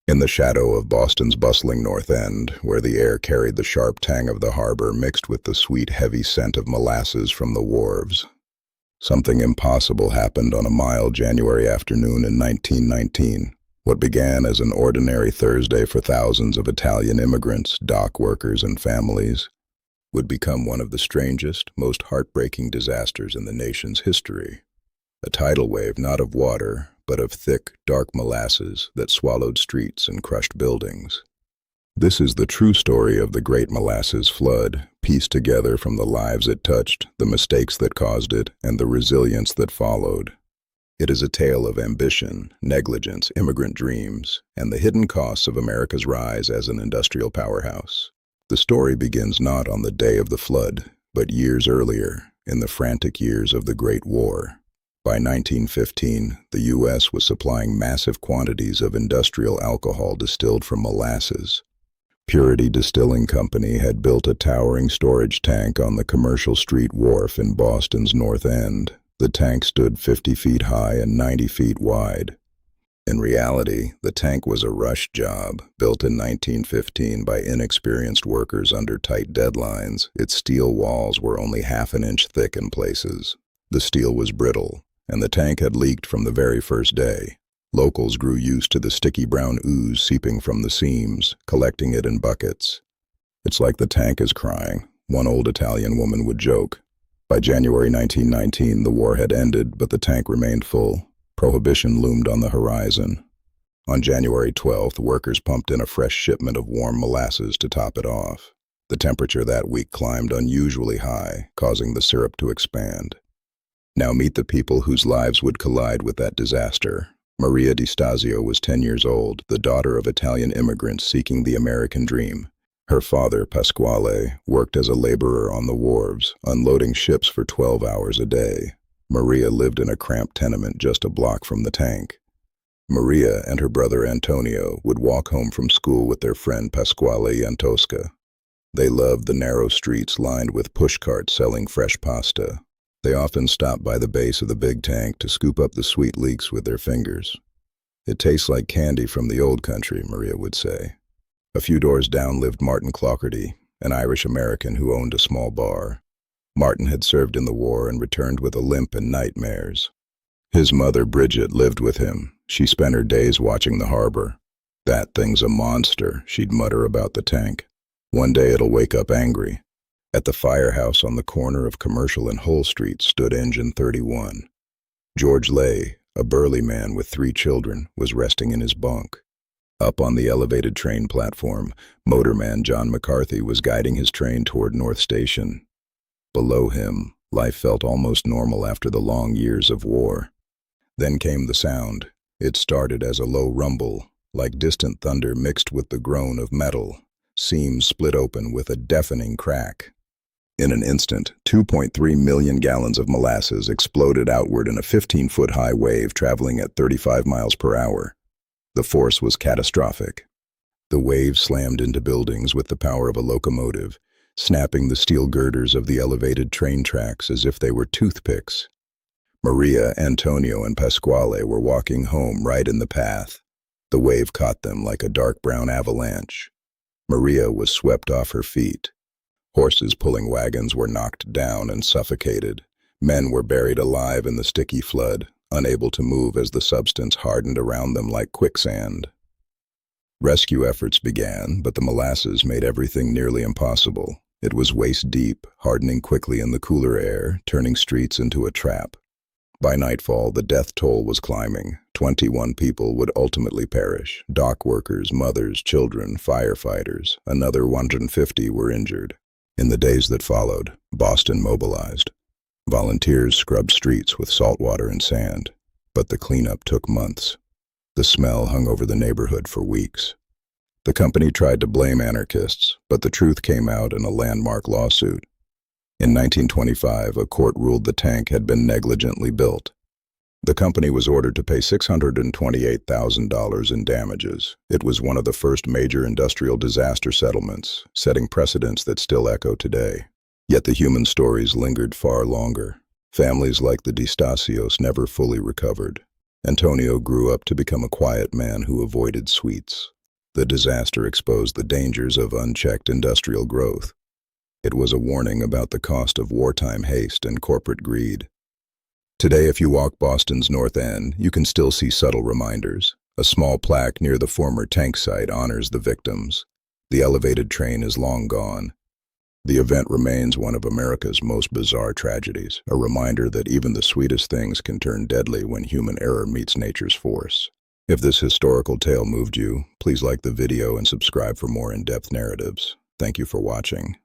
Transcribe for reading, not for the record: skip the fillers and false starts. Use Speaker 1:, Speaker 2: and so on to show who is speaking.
Speaker 1: In the shadow of Boston's bustling North End, where the air carried the sharp tang of the harbor mixed with the sweet, heavy scent of molasses from the wharves, something impossible happened on a mild January afternoon in 1919. What began as an ordinary Thursday for thousands of Italian immigrants, dock workers, and families would become one of the strangest, most heartbreaking disasters in the nation's history. A tidal wave not of water, but of thick, dark molasses that swallowed streets and crushed buildings. This is the true story of the Great Molasses Flood, pieced together from the lives it touched, the mistakes that caused it, and the resilience that followed. It is a tale of ambition, negligence, immigrant dreams, and the hidden costs of America's rise as an industrial powerhouse. The story begins not on the day of the flood, but years earlier, in the frantic years of the Great War. By 1915, the U.S. was supplying massive quantities of industrial alcohol distilled from molasses. Purity Distilling Company had built a towering storage tank on the Commercial Street Wharf in Boston's North End. The tank stood 50 feet high and 90 feet wide. In reality, the tank was a rush job, built in 1915 by inexperienced workers under tight deadlines. Its steel walls were only half an inch thick in places. The steel was brittle, and the tank had leaked from the very first day. Locals grew used to the sticky brown ooze seeping from the seams, collecting it in buckets. "It's like the tank is crying," one old Italian woman would joke. By January 1919, the war had ended, but the tank remained full. Prohibition loomed on the horizon. On January 12th, workers pumped in a fresh shipment of warm molasses to top it off. The temperature that week climbed unusually high, causing the syrup to expand. Now meet the people whose lives would collide with that disaster. Maria Di Stasio was 10 years old, the daughter of Italian immigrants seeking the American dream. Her father, Pasquale, worked as a laborer on the wharves, unloading ships for 12 hours a day. Maria lived in a cramped tenement just a block from the tank. Maria and her brother Antonio would walk home from school with their friend Pasquale and Tosca. They loved the narrow streets lined with pushcarts selling fresh pasta. They often stopped by the base of the big tank to scoop up the sweet leeks with their fingers. "It tastes like candy from the old country," Maria would say. A few doors down lived Martin Clougherty, an Irish-American who owned a small bar. Martin had served in the war and returned with a limp and nightmares. His mother, Bridget, lived with him. She spent her days watching the harbor. "That thing's a monster," she'd mutter about the tank. "One day it'll wake up angry." At the firehouse on the corner of Commercial and Hull Street stood Engine 31. George Lay, a burly man with 3 children, was resting in his bunk. Up on the elevated train platform, motorman John McCarthy was guiding his train toward North Station. Below him, life felt almost normal after the long years of war. Then came the sound. It started as a low rumble, like distant thunder mixed with the groan of metal. Seams split open with a deafening crack. In an instant, 2.3 million gallons of molasses exploded outward in a 15-foot-high wave traveling at 35 miles per hour. The force was catastrophic. The wave slammed into buildings with the power of a locomotive, snapping the steel girders of the elevated train tracks as if they were toothpicks. Maria, Antonio, and Pasquale were walking home right in the path. The wave caught them like a dark brown avalanche. Maria was swept off her feet. Horses pulling wagons were knocked down and suffocated. Men were buried alive in the sticky flood, unable to move as the substance hardened around them like quicksand. Rescue efforts began, but the molasses made everything nearly impossible. It was waist-deep, hardening quickly in the cooler air, turning streets into a trap. By nightfall, the death toll was climbing. 21 people would ultimately perish: dock workers, mothers, children, firefighters. Another 150 were injured. In the days that followed, Boston mobilized. Volunteers scrubbed streets with salt water and sand, but the cleanup took months. The smell hung over the neighborhood for weeks. The company tried to blame anarchists, but the truth came out in a landmark lawsuit. In 1925, a court ruled the tank had been negligently built. The company was ordered to pay $628,000 in damages. It was one of the first major industrial disaster settlements, setting precedents that still echo today. Yet the human stories lingered far longer. Families like the Di Stasios never fully recovered. Antonio grew up to become a quiet man who avoided sweets. The disaster exposed the dangers of unchecked industrial growth. It was a warning about the cost of wartime haste and corporate greed. Today, if you walk Boston's North End, you can still see subtle reminders. A small plaque near the former tank site honors the victims. The elevated train is long gone. The event remains one of America's most bizarre tragedies, a reminder that even the sweetest things can turn deadly when human error meets nature's force. If this historical tale moved you, please like the video and subscribe for more in-depth narratives. Thank you for watching.